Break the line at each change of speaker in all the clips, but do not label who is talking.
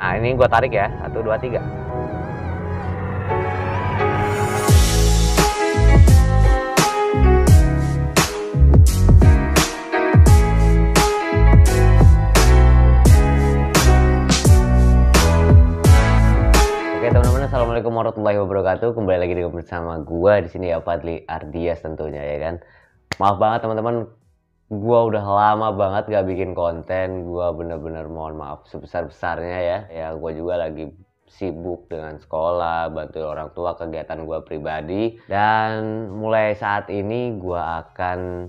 Nah, ini gua tarik ya. 1, 2, 3. Oke teman-teman, assalamualaikum warahmatullahi wabarakatuh. Kembali lagi bersama gua di sini ya, Fadli Ardias tentunya ya kan. Maaf banget teman-teman, gua udah lama banget gak bikin konten. Gua bener-bener mohon maaf sebesar-besarnya ya. Ya gua juga lagi sibuk dengan sekolah, bantu orang tua, kegiatan gua pribadi. Dan mulai saat ini gua akan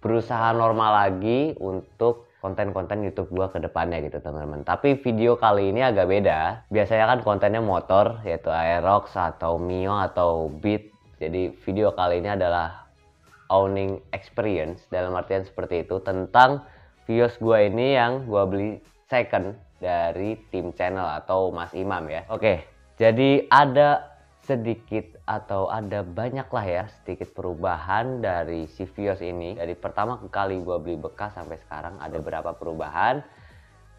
berusaha normal lagi untuk konten-konten YouTube gua ke depannya gitu teman-teman. Tapi video kali ini agak beda. Biasanya kan kontennya motor, yaitu Aerox atau Mio atau Beat. Jadi video kali ini adalah owning experience, dalam artian seperti itu, tentang Vios gua ini yang gua beli second dari tim channel atau Mas Imam ya. Oke, jadi ada sedikit atau ada banyak lah ya sedikit perubahan dari si Vios ini. Dari pertama kali gue beli bekas sampai sekarang ada beberapa perubahan.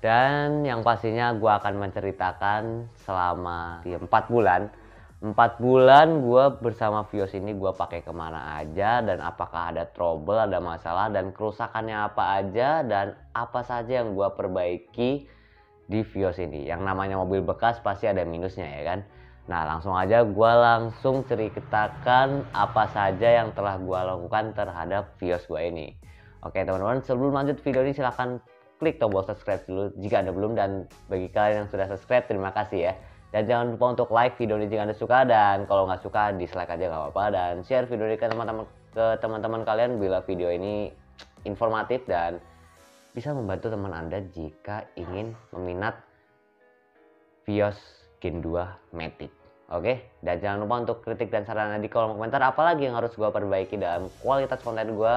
Dan yang pastinya gue akan menceritakan selama 4 bulan. 4 bulan gue bersama Vios ini gue pakai kemana aja, dan apakah ada trouble, ada masalah, dan kerusakannya apa aja, dan apa saja yang gue perbaiki di Vios ini. Yang namanya mobil bekas pasti ada minusnya ya kan. Nah langsung aja gue langsung ceritakan apa saja yang telah gue lakukan terhadap Vios gue ini. Oke teman-teman, sebelum lanjut video ini silahkan klik tombol subscribe dulu jika Anda belum, dan bagi kalian yang sudah subscribe terima kasih ya. Dan jangan lupa untuk like video ini jika Anda suka, dan kalau nggak suka dislike aja nggak apa-apa, dan share video ini ke teman-teman kalian bila video ini informatif dan bisa membantu teman Anda jika ingin meminat Vios Gen 2 Matic. Oke, dan jangan lupa untuk kritik dan saran di kolom komentar apalagi yang harus gue perbaiki dalam kualitas konten gue,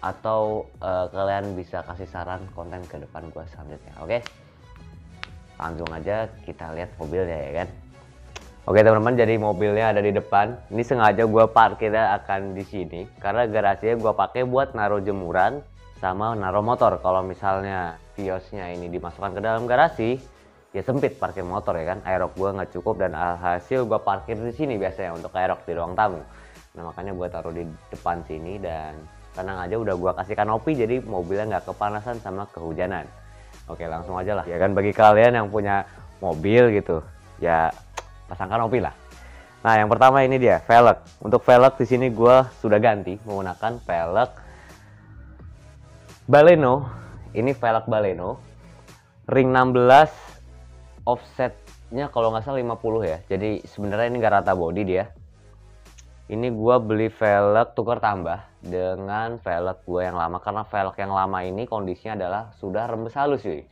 atau kalian bisa kasih saran konten ke depan gue selanjutnya. Oke, langsung aja kita lihat mobilnya ya kan. Oke teman-teman, jadi mobilnya ada di depan. Ini sengaja gue parkirnya akan di sini karena garasinya gue pakai buat naruh jemuran sama naruh motor. Kalau misalnya Viosnya ini dimasukkan ke dalam garasi, ya sempit parkir motor ya kan. Aerox gue nggak cukup, dan alhasil gue parkir di sini biasanya untuk Aerox di ruang tamu. Nah makanya gue taruh di depan sini, dan tenang aja udah gue kasih kanopi jadi mobilnya nggak kepanasan sama kehujanan. Oke langsung aja lah ya kan, bagi kalian yang punya mobil gitu ya pasang kanopi lah. Nah yang pertama ini dia velg. Untuk velg di sini gue sudah ganti menggunakan velg Baleno. Ini velg Baleno ring 16, offsetnya kalau nggak salah 50 ya. Jadi sebenarnya ini nggak rata body dia. Ini gua beli velg tukar tambah dengan velg gua yang lama, karena velg yang lama ini kondisinya adalah sudah rembes halus cuy.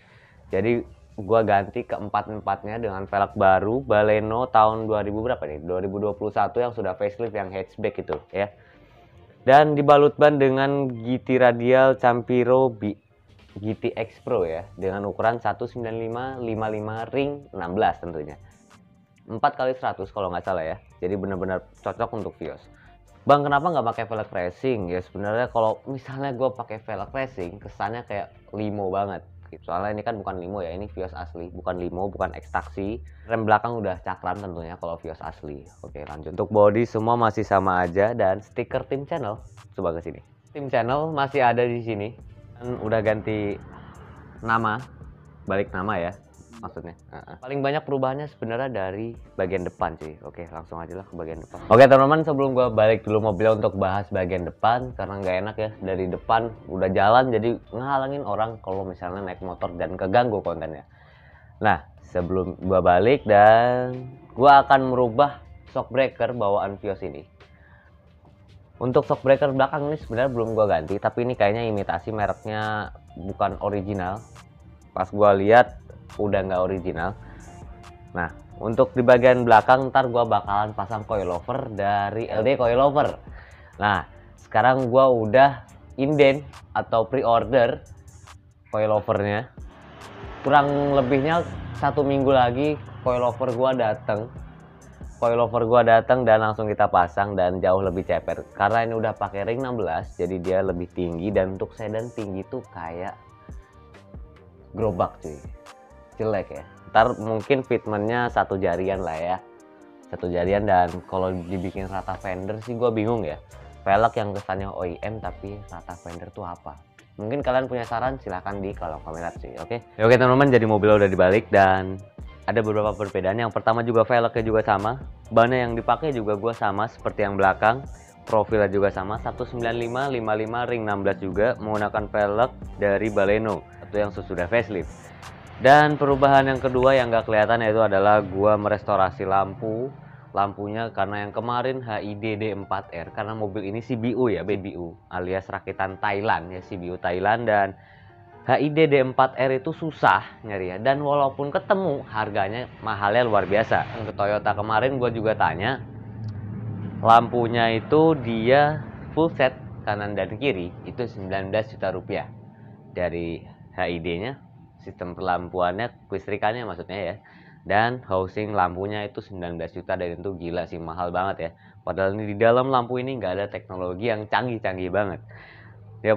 Jadi gua ganti ke empat-empatnya dengan velg baru Baleno tahun 2000 berapa nih? 2021 yang sudah facelift, yang hatchback itu ya. Dan dibalut ban dengan GT radial Campiro GTX Pro ya, dengan ukuran 195/55 ring 16 tentunya. 4x100 kalau nggak salah ya. Jadi benar-benar cocok untuk Vios. Bang, kenapa nggak pakai velg racing? Ya sebenarnya kalau misalnya gue pakai velg racing kesannya kayak limo banget. Soalnya ini kan bukan limo ya, ini Vios asli, bukan limo, bukan ekstaksi. Rem belakang udah cakram tentunya kalau Vios asli. Oke lanjut. Untuk body semua masih sama aja, dan stiker tim channel coba ke sini. Tim channel masih ada di sini. Udah ganti nama, balik nama ya maksudnya. Paling banyak perubahannya sebenarnya dari bagian depan sih. Oke langsung aja lah ke bagian depan. Oke teman-teman, sebelum gua balik dulu mobilnya untuk bahas bagian depan, karena nggak enak ya dari depan udah jalan jadi ngehalangin orang kalau misalnya naik motor dan keganggu kontennya. Nah sebelum gua balik, dan gua akan merubah shock breaker bawaan Vios ini. Untuk shock breaker belakang ini sebenarnya belum gua ganti, tapi ini kayaknya imitasi, mereknya bukan original. Pas gua lihat udah nggak original. Nah untuk di bagian belakang ntar gua bakalan pasang coilover dari LD Coilover. Nah sekarang gua udah inden atau pre-order coilovernya. Kurang lebihnya 1 minggu lagi coilover gua datang. Dan langsung kita pasang, dan jauh lebih ceper karena ini udah pakai ring 16, jadi dia lebih tinggi, dan untuk sedan tinggi tuh kayak gerobak cuy. jelek ya. Ntar mungkin fitmentnya satu jarian lah ya, satu jarian. Dan kalau dibikin rata fender sih gue bingung ya, velg yang kesannya OEM tapi rata fender tuh apa. Mungkin kalian punya saran, silahkan di kolom komentar sih. Oke teman-teman, jadi mobilnya udah dibalik dan ada beberapa perbedaan. Yang pertama juga velgnya juga sama, bannya yang dipakai juga gue sama seperti yang belakang, profilnya juga sama 195 55 ring 16 juga, menggunakan velg dari Baleno atau yang sesudah facelift. Dan perubahan yang kedua yang gak kelihatan yaitu adalah gua merestorasi lampunya, karena yang kemarin HID D4R, karena mobil ini CBU ya, BBU alias rakitan Thailand ya, CBU Thailand. Dan HID D4R itu susah nyari ya, dan walaupun ketemu harganya mahalnya luar biasa. Ke Toyota kemarin gua juga tanya, lampunya itu dia full set kanan dan kiri itu 19 juta rupiah. Dari HID nya, sistem perlampuannya, kelistrikannya maksudnya ya, dan housing lampunya itu 19 juta. Dan itu gila sih, mahal banget ya. Padahal ini di dalam lampu ini nggak ada teknologi yang canggih-canggih banget ya,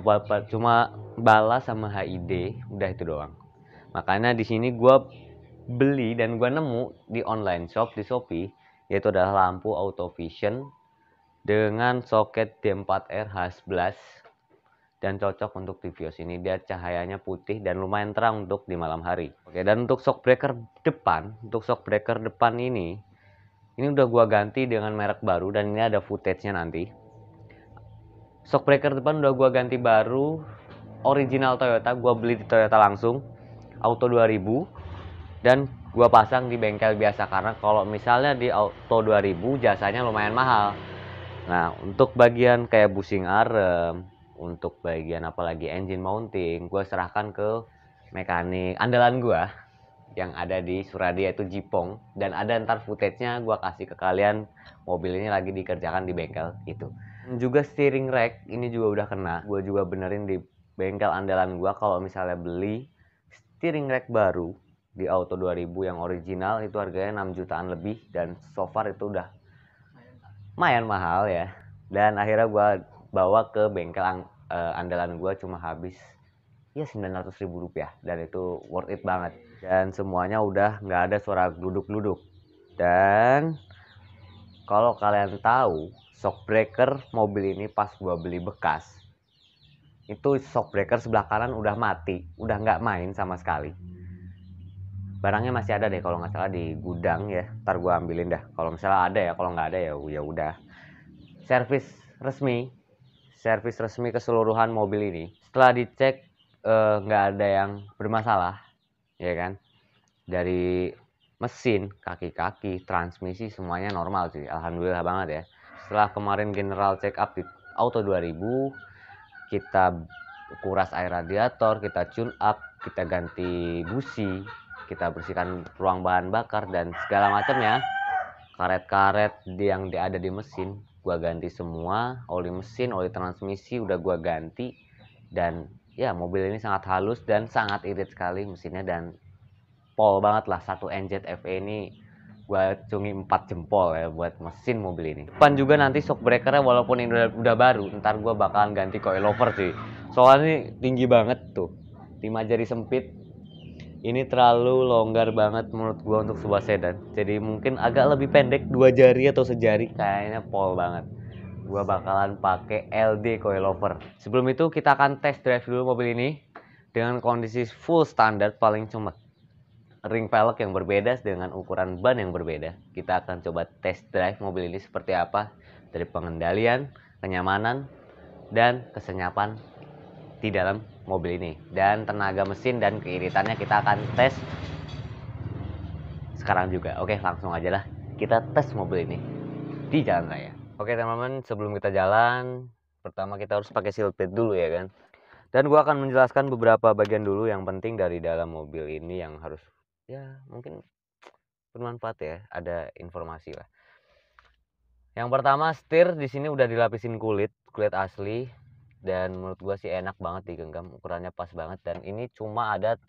cuma balas sama HID udah itu doang. Makanya di sini gue beli dan gue nemu di online shop di Shopee, yaitu adalah lampu auto vision dengan soket D4R H11 dan cocok untuk di Vios ini. Dia cahayanya putih dan lumayan terang untuk di malam hari. Oke, dan untuk shock breaker depan, ini udah gua ganti dengan merek baru dan ini ada footage-nya nanti. Shock breaker depan udah gua ganti baru, original Toyota, gua beli di Toyota langsung, Auto 2000, dan gua pasang di bengkel biasa karena kalau misalnya di Auto 2000 jasanya lumayan mahal. Nah, untuk bagian kayak bushing arem, untuk bagian apalagi engine mounting, gue serahkan ke mekanik andalan gue yang ada di Suradi, yaitu Jipong. Dan ada ntar footage-nya gue kasih ke kalian, mobil ini lagi dikerjakan di bengkel itu. Dan juga steering rack ini juga udah kena, gue juga benerin di bengkel andalan gue. Kalau misalnya beli steering rack baru di Auto 2000 yang original itu harganya 6 jutaan lebih, dan so far itu udah lumayan mahal ya. Dan akhirnya gue bawa ke bengkel andalan gue, cuma habis ya 900.000 rupiah, dan itu worth it banget. Dan semuanya udah nggak ada suara gluduk-gluduk. Dan kalau kalian tahu, shock breaker mobil ini pas gue beli bekas itu shock breaker sebelah kanan udah mati, udah nggak main sama sekali. Barangnya masih ada deh kalau nggak salah di gudang ya, ntar gue ambilin dah kalau misalnya ada ya. Kalau nggak ada ya udah. Servis resmi keseluruhan mobil ini setelah dicek nggak ada yang bermasalah ya kan. Dari mesin, kaki-kaki, transmisi semuanya normal sih, alhamdulillah banget ya. Setelah kemarin general check up di Auto 2000, kita kuras air radiator, kita tune up, kita ganti busi, kita bersihkan ruang bahan bakar dan segala macamnya. Karet-karet yang ada di mesin gua ganti semua, oli mesin, oli transmisi udah gua ganti. Dan ya, mobil ini sangat halus dan sangat irit sekali mesinnya, dan pol banget lah. Satu NZFE ini gua acungi 4 jempol ya buat mesin mobil ini. Depan juga nanti shock breakernya walaupun ini udah baru, ntar gua bakalan ganti coilover sih, soalnya ini tinggi banget tuh, 5 jari sempit. Ini terlalu longgar banget menurut gua untuk sebuah sedan. Jadi mungkin agak lebih pendek, 2 jari atau sejari, kayaknya pol banget. Gua bakalan pakai LD coilover. Sebelum itu kita akan test drive dulu mobil ini dengan kondisi full standar, paling cuma ring velg yang berbeda dengan ukuran ban yang berbeda. Kita akan coba test drive mobil ini seperti apa dari pengendalian, kenyamanan, dan kesenyapan di dalam mobil ini. Dan tenaga mesin dan keiritannya kita akan tes sekarang juga. Oke, langsung aja lah kita tes mobil ini di jalan raya. Oke teman-teman, sebelum kita jalan, pertama kita harus pakai seat belt dulu ya kan. Dan gua akan menjelaskan beberapa bagian dulu yang penting dari dalam mobil ini yang harus ya mungkin bermanfaat ya, ada informasi lah. Yang pertama, setir di sini udah dilapisin kulit asli. Dan menurut gua sih enak banget digenggam, ukurannya pas banget. Dan ini cuma ada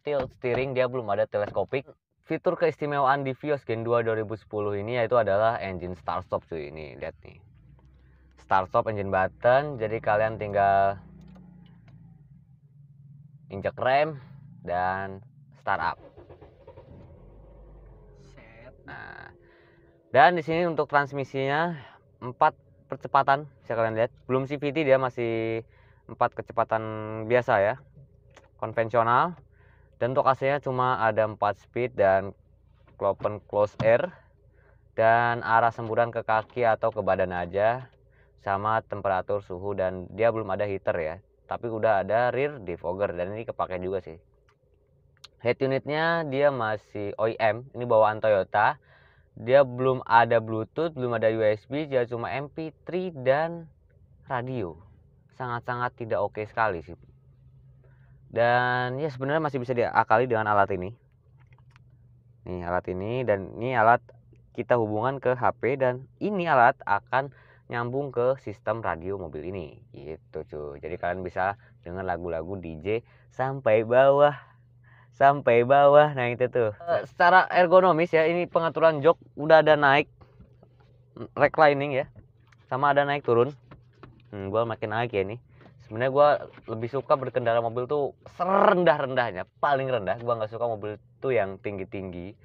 tilt steering, dia belum ada teleskopik. Fitur keistimewaan di Vios Gen 2 2010 ini yaitu adalah engine start stop cuy. Ini lihat nih, start stop engine button, jadi kalian tinggal injek rem dan start up. Dan di sini untuk transmisinya 4 percepatan, bisa kalian lihat. Belum CVT, dia masih 4 kecepatan biasa ya, konvensional. Dan untuk AC-nya cuma ada 4 speed dan open close air, dan arah semburan ke kaki atau ke badan aja, sama temperatur suhu, dan dia belum ada heater ya, tapi udah ada rear defogger dan ini kepake juga sih. Head unitnya dia masih OEM, ini bawaan Toyota. Dia belum ada Bluetooth, belum ada USB, dia cuma MP3 dan radio. Sangat-sangat tidak oke sekali sih. Dan ya sebenarnya masih bisa diakali dengan alat ini. Nih alat ini, dan ini alat kita hubungan ke HP, dan ini alat akan nyambung ke sistem radio mobil ini. Gitu cuy. Jadi kalian bisa dengar lagu-lagu DJ sampai bawah. Sampai bawah. Nah itu tuh. Secara ergonomis ya, ini pengaturan jok udah ada naik reclining ya, sama ada naik turun. Gue makin naik ya ini. Sebenarnya gue lebih suka berkendara mobil tuh serendah-rendahnya, paling rendah. Gue nggak suka mobil tuh yang tinggi-tinggi.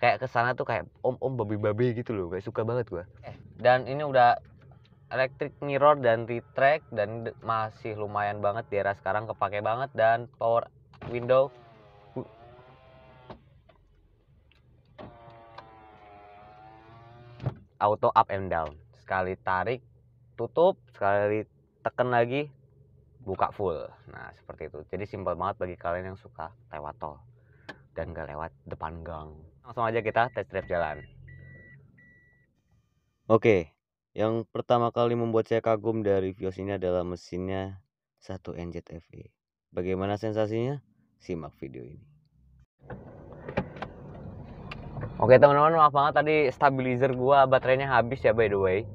Kayak kesana tuh kayak om-om babi-babi gitu loh, gak suka banget gue. Dan ini udah electric mirror dan retract, dan masih lumayan banget di era sekarang, kepake banget. Dan power window auto up and down, sekali tarik tutup, sekali tekan lagi buka full. Nah seperti itu. Jadi simpel banget bagi kalian yang suka lewat tol dan gak lewat depan gang. Langsung aja kita test drive jalan. Oke, yang pertama kali membuat saya kagum dari Vios ini adalah mesinnya 1NZFE. Bagaimana sensasinya? Simak video ini. Oke teman-teman, maaf banget tadi stabilizer gua baterainya habis ya, by the way.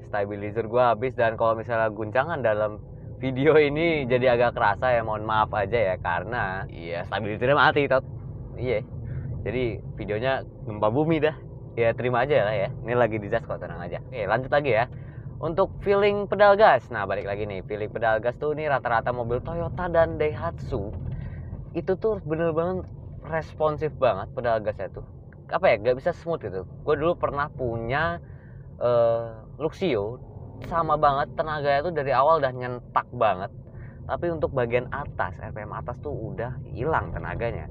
Stabilizer gua habis, dan kalau misalnya guncangan dalam video ini jadi agak kerasa ya, mohon maaf aja ya, karena iya stabilizernya mati tot. Iya. Jadi videonya gempa bumi dah. Ya terima aja lah ya. Ini lagi di jas kok, tenang aja. Oke, lanjut lagi ya. Untuk feeling pedal gas. Nah, balik lagi nih. Feeling pedal gas tuh nih rata-rata mobil Toyota dan Daihatsu itu tuh bener banget responsif banget pedal gasnya tuh. Apa ya, gak bisa smooth gitu. Gue dulu pernah punya Luxio, sama banget tenaganya tuh dari awal udah nyentak banget, tapi untuk bagian atas, RPM atas tuh udah hilang tenaganya.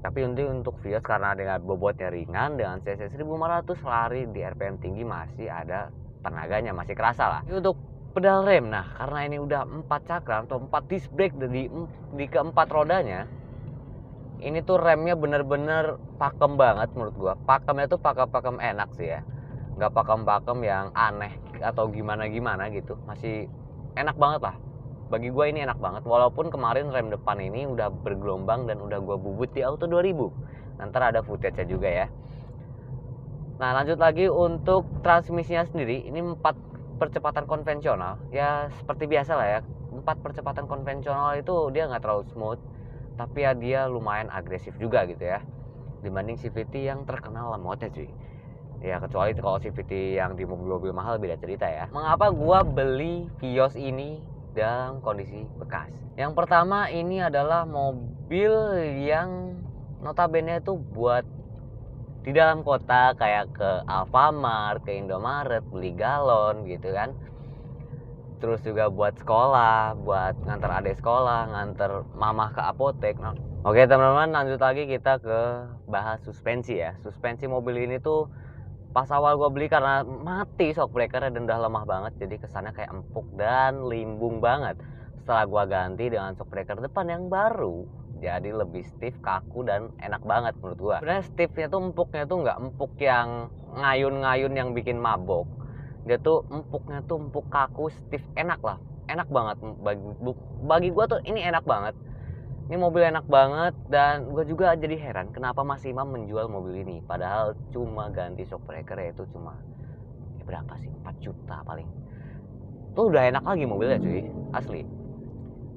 Tapi untuk Vios karena dengan bobotnya ringan, dengan cc 1500, lari di RPM tinggi masih ada tenaganya, masih kerasa lah. Ini untuk pedal rem, nah karena ini udah 4 cakram atau 4 disc brake di keempat rodanya, ini tuh remnya bener-bener pakem banget menurut gua. Pakemnya tuh pakem enak sih ya, nggak pakem yang aneh atau gimana gitu. Masih enak banget lah, bagi gua ini enak banget. Walaupun kemarin rem depan ini udah bergelombang dan udah gua bubut di Auto 2000. Nanti ada footage-nya juga ya. Nah lanjut lagi untuk transmisinya sendiri, ini 4 percepatan konvensional ya, seperti biasa lah ya. 4 percepatan konvensional itu dia nggak terlalu smooth, tapi ya dia lumayan agresif juga gitu ya, dibanding CVT yang terkenal lemotnya cuy. Ya kecuali kalau CVT yang di mobil-mobil mahal beda cerita ya. Mengapa gua beli Vios ini dalam kondisi bekas? Yang pertama, ini adalah mobil yang notabene itu buat di dalam kota, kayak ke Alfamart, ke Indomaret, beli galon gitu kan. Terus juga buat sekolah, buat nganter adik sekolah, nganter mamah ke apotek. Nah, oke teman-teman, lanjut lagi kita ke bahas suspensi ya. Suspensi mobil ini tuh pas awal gue beli karena mati shock breakernya dan udah lemah banget, jadi kesannya kayak empuk dan limbung banget. Setelah gue ganti dengan shock breaker depan yang baru, jadi lebih stiff, kaku, dan enak banget menurut gue. Sebenarnya stiffnya tuh, empuknya tuh nggak empuk yang ngayun-ngayun yang bikin mabok. Dia tuh empuknya tuh empuk, kaku, stiff, enak lah, enak banget. Bagi gue tuh ini enak banget. Ini mobil enak banget, dan gue juga jadi heran kenapa Mas Imam menjual mobil ini. Padahal cuma ganti shock breaker ya, itu cuma ya berapa sih, 4 juta paling. Tuh udah enak lagi mobilnya cuy, asli.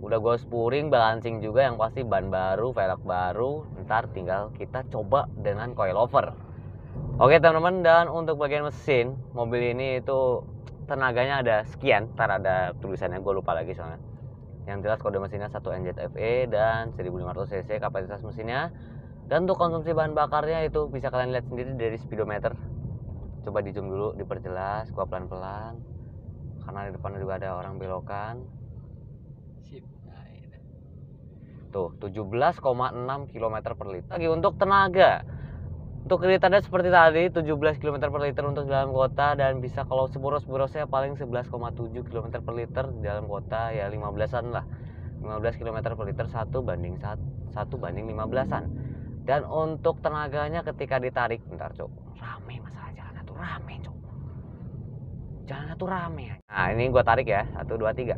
Udah gue spuring, balancing juga, yang pasti ban baru, velg baru. Ntar tinggal kita coba dengan coilover. Oke teman-teman, dan untuk bagian mesin, mobil ini itu tenaganya ada sekian. Ntar ada tulisannya, gue lupa lagi soalnya. Yang jelas kode mesinnya 1NZFE dan 1500 cc kapasitas mesinnya. Dan untuk konsumsi bahan bakarnya itu bisa kalian lihat sendiri dari speedometer. Coba di zoom dulu, diperjelas, gua pelan-pelan. Karena di depan juga ada orang belokan.
Sip. Nah, ini.
Tuh, 17,6 km per liter. Lagi untuk tenaga. Untuk retardnya seperti tadi, 17 km per liter untuk dalam kota, dan bisa kalau seboros-borosnya paling 11,7 km per liter di dalam kota, ya 15-an lah. 15 km per liter 1 banding 15-an. Dan untuk tenaganya ketika ditarik, bentar cok, rame masalah jalannya tuh rame cok. Jalannya tuh rame. Nah ini gue tarik ya, 1, 2, 3.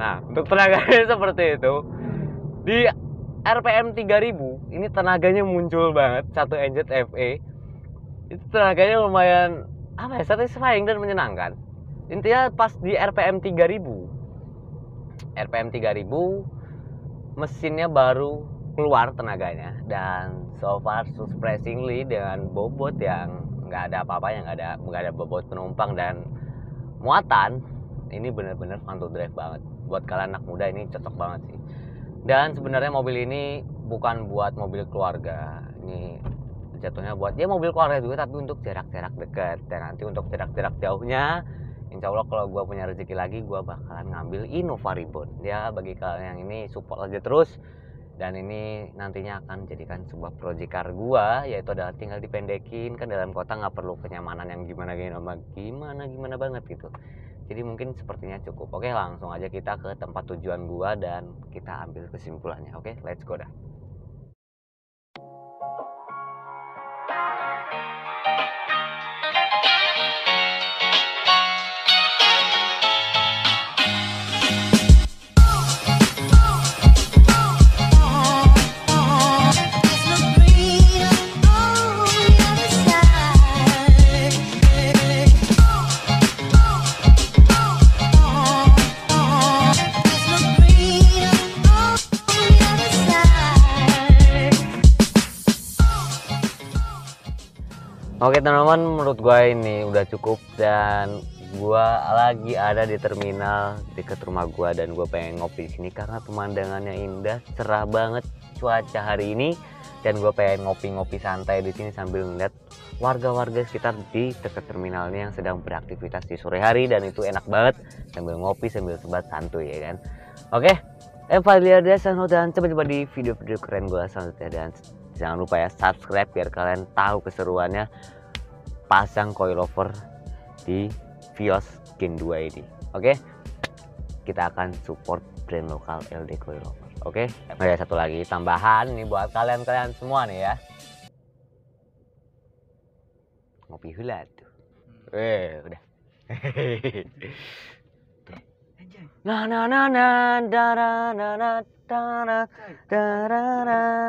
Nah untuk tenaganya seperti itu. Di RPM 3000 ini tenaganya muncul banget, 1 NZFE. Itu tenaganya lumayan apa ya, satisfying dan menyenangkan. Intinya pas di RPM 3000 mesinnya baru keluar tenaganya, dan so far surprisingly dengan bobot yang nggak ada apa-apanya, nggak ada bobot penumpang dan muatan, ini bener-bener fun to drive banget. Buat kalian anak muda ini cocok banget sih. Dan sebenarnya mobil ini bukan buat mobil keluarga, ini jatuhnya buat ya mobil keluarga juga, tapi untuk jarak-jarak dekat. Dan nanti untuk jarak-jarak jauhnya, insya Allah kalau gue punya rezeki lagi, gue bakalan ngambil Innova Reborn. Ya bagi kalian yang ini support aja terus. Dan ini nantinya akan jadikan sebuah project car gue, yaitu adalah tinggal dipendekin. Kan dalam kota nggak perlu kenyamanan yang gimana banget gitu. Jadi mungkin sepertinya cukup. Oke, langsung aja kita ke tempat tujuan gua dan kita ambil kesimpulannya. Oke, let's go dah. Oke teman-teman, menurut gue ini udah cukup, dan gue lagi ada di terminal dekat rumah gue, dan gue pengen ngopi di sini karena pemandangannya indah, cerah banget cuaca hari ini, dan gue pengen ngopi-ngopi santai di sini sambil melihat warga-warga sekitar di dekat terminal ini yang sedang beraktivitas di sore hari, dan itu enak banget sambil ngopi sambil sebat santuy ya kan. Oke, Fadli Ardias dan coba-coba di video-video keren gue selanjutnya, dan jangan lupa ya subscribe biar kalian tahu keseruannya pasang coilover di Vios Gen 2 ini. Oke, kita akan support brand lokal LD Coilover. Oke, ada satu lagi tambahan nih buat kalian semua nih ya. Ngopi hula tuh. Udah. Na na na na da da da da da da da da.